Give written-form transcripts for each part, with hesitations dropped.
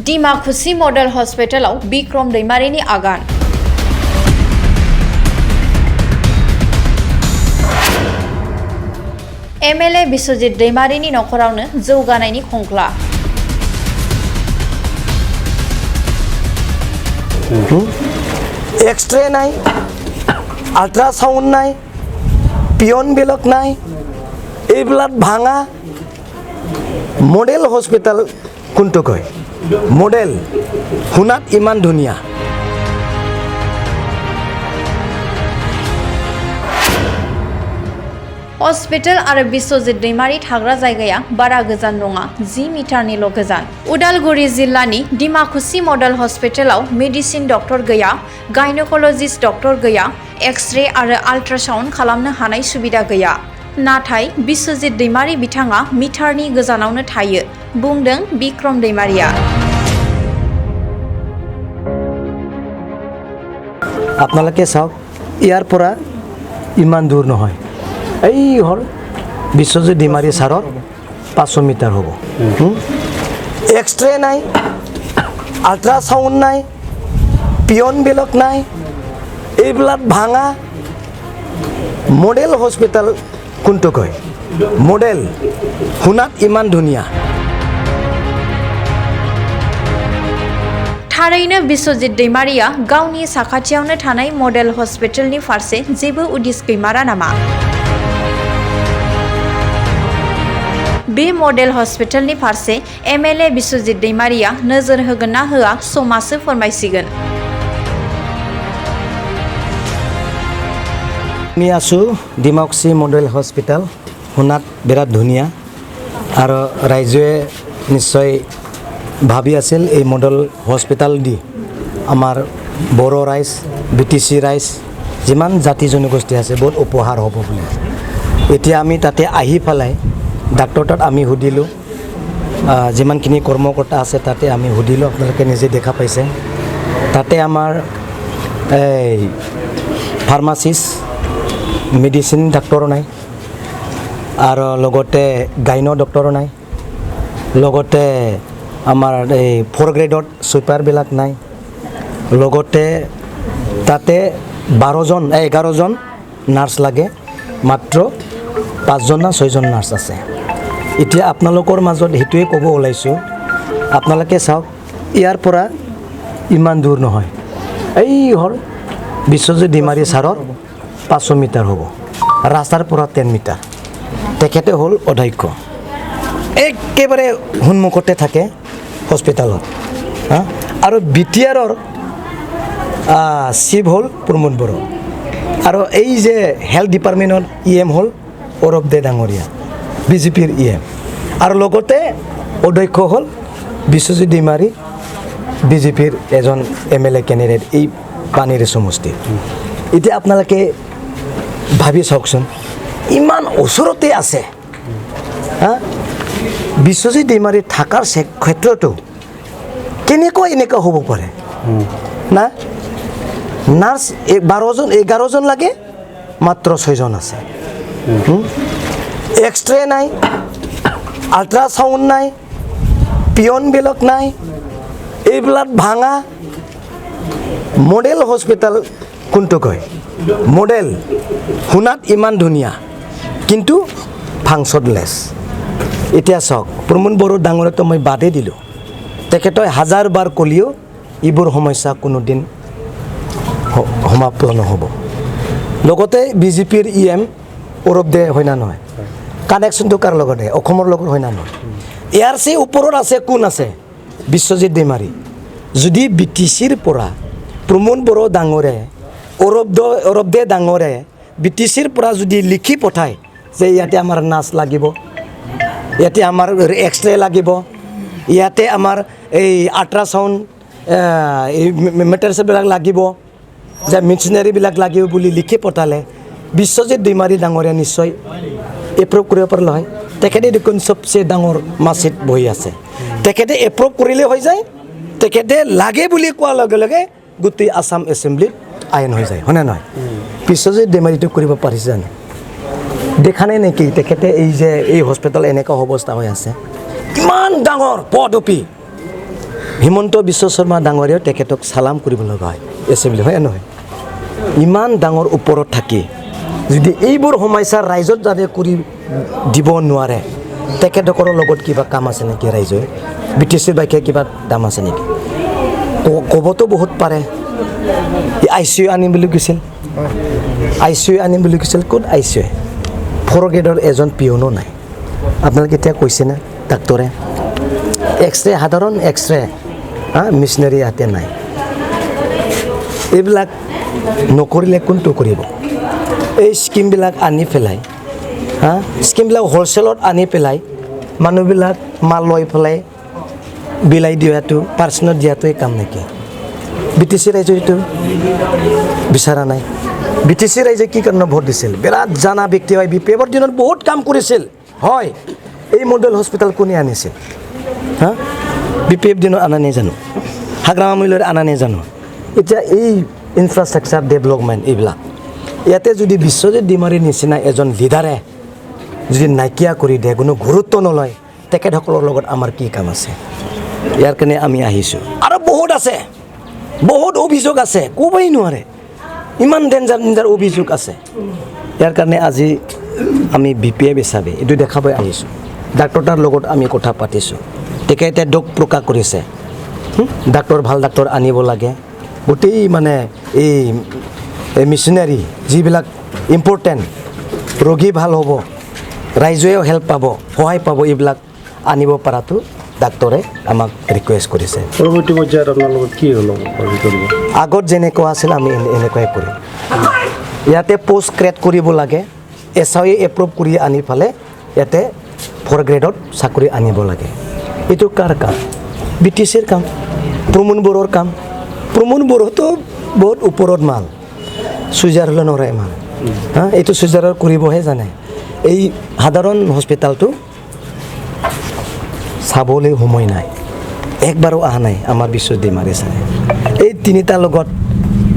Dimakuchi model हस्पिटालाव बिक्रम दैमारिनि आगान। MLA Biswajit दैमारिनि नखरावनो जौगानायनि खंख्ला। एक्सरे नाय, आल्ट्रासाउंड नाय, पियन बेलक नाय, এইবিলাক ভাঙা মডেল হস্পিটাল কোনটো কয় মডেল শুনাত ইমান ধুনীয়া हस्पिटाल आरो बिस्वजित दैमारि थाग्रा जायगाया बारा गोजान नङा 10 मिटारनिल' गोजान। उदालगुरि जिल्लानि डिमाकुसि मडेल हस्पिटालाव मेडिसिन डक्टर गैया, गायनोकलजिस्ट डक्टर गैया, एक्सरे आरो आल्ट्रासाउन्ड खालामनो हानाय सुबिदा गैया। नाथाय बिस्वजित दैमारि बिथाङा मिटारनि गोजानावनो थायो, बुंदों बिक्रम दैमारिया। আপোনালোকে চাওক ইয়াৰ পৰা ইমান দূৰ নহয় এই হল বিশ্বজিৎ ডিমাৰী ছাৰৰ 500 মিটাৰ হ'ব। এক্সৰে নাই, আল্ট্ৰাসাউণ্ড নাই, পিয়ন বেলক নাই, এইবিলাক ভাঙা মডেল হস্পিটাল কোনটো কয় মডেল শুনাত ইমান ধুনীয়া। थारैनो बिस्वजित दैमारिया गावनि साखाथियावनो थानाय मडेल हस्पिटालनि फारसे जेबो उदिस गैमारा नामा? बे मडेल हस्पिटालनि फारसे एमएलए बिस्वजित दैमारिया नोजोर होगोन ना होआ समासो फोरमायसिगोन। আমি আছো ডিমাকুসি মডেল হস্পিটাল শুনাত বিৰাট ধুনীয়া আৰু ৰাইজে নিশ্চয় ভাবি আছিল এই মডেল হস্পিটাল দি আমাৰ বড়ো ৰাইজ বিটিসি ৰাইজ যিমান জাতি জনগোষ্ঠী আছে বহুত উপহাৰ হ'ব বুলি। এতিয়া আমি তাতে আহি পেলাই ডাক্তৰ তাত আমি সুধিলোঁ, যিমানখিনি কৰ্মকৰ্তা আছে তাতে আমি সুধিলোঁ, আপোনালোকে নিজে দেখা পাইছে। তাতে আমাৰ এই ফাৰ্মাচিষ্ট মেডিচিন ডাক্তৰো নাই আৰু লগতে গাইনো ডক্টৰো নাই, লগতে আমাৰ এই 4 গ্ৰেডত সুইপাৰবিলাক নাই, লগতে তাতে 11জন নাৰ্ছ লাগে, মাত্ৰ 5জন না 6জন নাৰ্ছ আছে। এতিয়া আপোনালোকৰ মাজত সেইটোৱে ক'ব ওলাইছোঁ, আপোনালোকে চাওক ইয়াৰ পৰা ইমান দূৰ নহয় এই হ'ল বিশ্বজিৎ ডিমাৰী ছাৰৰ 500 মিটাৰ হ'ব, ৰাস্তাৰ পৰা 10 মিটাৰ। তেখেতে হ'ল অধ্যক্ষ, একেবাৰে সন্মুখতে থাকে হস্পিটালত। আৰু বিটিআৰৰ চিফ হ'ল প্ৰমোদ বড়ো আৰু এই যে হেল্থ ডিপাৰ্টমেণ্টৰ EM হ'ল অৰূপ দে ডাঙৰীয়া, বিজেপিৰ EM, আৰু লগতে অধ্যক্ষ হ'ল বিশ্বজিৎ ডিমাৰী, বিজেপিৰ এজন MLA কেণ্ডিডেট এই পানীৰে সমষ্টিৰ। এতিয়া আপোনালোকে ভাবি চাওকচোন ইমান ওচৰতে আছে, বিশ্বজিৎ ডিমাৰী থকাৰ ক্ষেত্ৰতো কেনেকৈ এনেকুৱা হ'ব পাৰে না? নাৰ্ছ 11জন লাগে, মাত্ৰ 6জন আছে। এক্সৰে নাই, আল্ট্ৰাসাউণ্ড নাই, পিয়ন বেলক নাই, এইবিলাক ভাঙা মডেল হস্পিটাল কোনটো কয় মডেল শুনাত ইমান ধুনীয়া কিন্তু ফাংচনলেছ। এতিয়া চাওক প্ৰমোদ বড়ো ডাঙৰীয়াতো মই বাদে দিলোঁ, তেখেতে 1000 বাৰ ক'লেও এইবোৰ সমস্যা কোনোদিন সমাপ্ত নহ'ব। লগতে বিজেপিৰ EM অৰূপ দে হয় না নহয়, কানেকশ্যনটো কাৰ লগতে অসমৰ লগত হয় না নহয়। ইয়াৰ চেয়ে ওপৰত আছে কোন আছে বিশ্বজিৎ ডিমাৰী। যদি BTCৰ পৰা প্ৰমোদ বড়ো ডাঙৰে অৰূপ দে ডাঙৰে BTCৰ পৰা যদি লিখি পঠায় যে ইয়াতে আমাৰ নাৰ্ছ লাগিব, ইয়াতে আমাৰ এক্সৰে লাগিব, ইয়াতে আমাৰ এই আল্ট্ৰাসাউণ্ড এই মেটাৰিয়েলছবিলাক লাগিব, যে মেচিনাৰীবিলাক লাগিব বুলি লিখি পঠালে বিশ্বজিৎ ডিমাৰী ডাঙৰীয়া নিশ্চয় এপ্ৰুভ কৰিব পাৰিলে হয়। তেখেতে দেখোন চবচে ডাঙৰ মাচিত বহি আছে, তেখেতে এপ্ৰুভ কৰিলে হৈ যায়, তেখেতে লাগে বুলি কোৱাৰ লগে লগে গোটেই আসাম এছেম্বলিত আইন হৈ যায়, হয়নে নহয়? বিশ্বজিৎ ডিমাৰীটো কৰিব পাৰিছে জানো? দেখা নাই নেকি তেখেতে এই যে এই হস্পিটাল এনেকুৱা অৱস্থা হৈ আছে, ইমান ডাঙৰ পদপি হিমন্ত বিশ্ব শৰ্মা ডাঙৰীয়াও তেখেতক চালাম কৰিব লগা হয় এছেম্বলি হয় নহয় ইমান ডাঙৰ ওপৰত থাকি যদি এইবোৰ সমস্যা ৰাইজত যাতে কৰি দিব নোৱাৰে তেখেতসকলৰ লগত কিবা কাম আছে নেকি ৰাইজে বিটিচিৰ বাইকে কিবা দাম আছে নেকি ক'বতো বহুত পাৰে ICU আনিম বুলি কৈছিল ICU আনিম বুলি কৈছিল ক'ত ICU 4 গ্ৰেডৰ এজন পিয়নো নাই আপোনালোকে কেতিয়া কৈছে না ডাক্তৰে এক্সৰে সাধাৰণ এক্সৰে মিছনাৰী ইয়াতে নাই এইবিলাক নকৰিলে কোনটো কৰিব এই স্কিমবিলাক আনি পেলাই স্কিমবিলাক হ'লচেলত আনি পেলাই মানুহবিলাক মাল লৈ পেলাই বিলাই দিয়াটো পাৰ্চনত দিয়াটোৱে কাম নেকি BTC ৰাইজে এইটো বিচাৰা নাই BTC ৰাইজে কি কাৰণে ভোট দিছিল বিৰাট জানা ব্যক্তি হয় BPFৰ দিনত বহুত কাম কৰিছিল হয় এই মডেল হস্পিটেল কোনে আনিছিল BPF দিনত আনা নাই জানো হাগ্ৰামা মূল্যৰ আনা নাই জানো এতিয়া এই ইনফ্ৰাষ্ট্ৰাকচাৰ ডেভেলপমেণ্ট এইবিলাক ইয়াতে যদি বিশ্বজিৎ ডিমাৰীৰ নিচিনা এজন লিডাৰে যদি নাইকিয়া কৰি দিয়ে কোনো গুৰুত্ব নলয় তেখেতসকলৰ লগত আমাৰ কি কাম আছে ইয়াৰ কাৰণে আমি আহিছোঁ আৰু বহুত আছে বহুত অভিযোগ আছে ক'বই নোৱাৰে ইমান ডেঞ্জাৰ অভিযোগ আছে ইয়াৰ কাৰণে আজি আমি BPF হিচাপে এইটো দেখাবই আহিছোঁ ডাক্তৰৰ লগত আমি কথা পাতিছোঁ তেখেতে দুখ প্ৰকাশ কৰিছে ডাক্তৰ ভাল ডাক্তৰ আনিব লাগে গোটেই মানে এই মিছনাৰী যিবিলাক ইম্পৰ্টেণ্ট ৰোগী ভাল হ'ব ৰাইজেও হেল্প পাব সহায় পাব এইবিলাক আনিব পৰাটো ডাক্তৰে আমাক ৰিকুৱেষ্ট কৰিছে পৰৱৰ্তী পৰ্যায়ত আপোনালোকৰ কি হ'ল আগত যেনেকুৱা আছিল আমি এনেকুৱাই কৰিম ইয়াতে পোষ্ট ক্ৰিয়েট কৰিব লাগে SIA এপ্ৰুভ কৰি আনি পেলাই ইয়াতে 4 গ্ৰেডত চাকৰি আনিব লাগে এইটো কাৰ কাম BTCৰ কাম প্ৰমোদ বড়োৰ কাম প্ৰমোদ বড়োতো বহুত ওপৰত মাল ছুইজাৰলেণ্ডৰ নৰে মাল এইটো ছুইজাৰৰ কৰিবহে জানে এই সাধাৰণ হস্পিটেলটো চাবলৈ সময় নাই একবাৰো অহা নাই আমাৰ বিশ্বজিৎ ডিমাৰী ছাৰে এই তিনিটাৰ লগত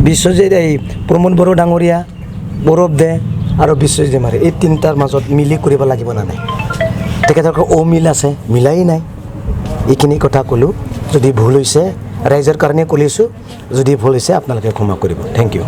বিশ্বজিৎ এই প্ৰমোদ বড়ো ডাঙৰীয়া গৌৰৱ দে আৰু বিশ্বজিৎ ডিমাৰী এই তিনিটাৰ মাজত মিলি কৰিব লাগিব না নাই তেখেতলোকৰ অমিল আছে মিলাই নাই এইখিনি কথা ক'লোঁ যদি ভুল হৈছে ৰাইজৰ কাৰণে ক'লিছোঁ যদি ভুল হৈছে আপোনালোকে ক্ষমা কৰিব থেংক ইউ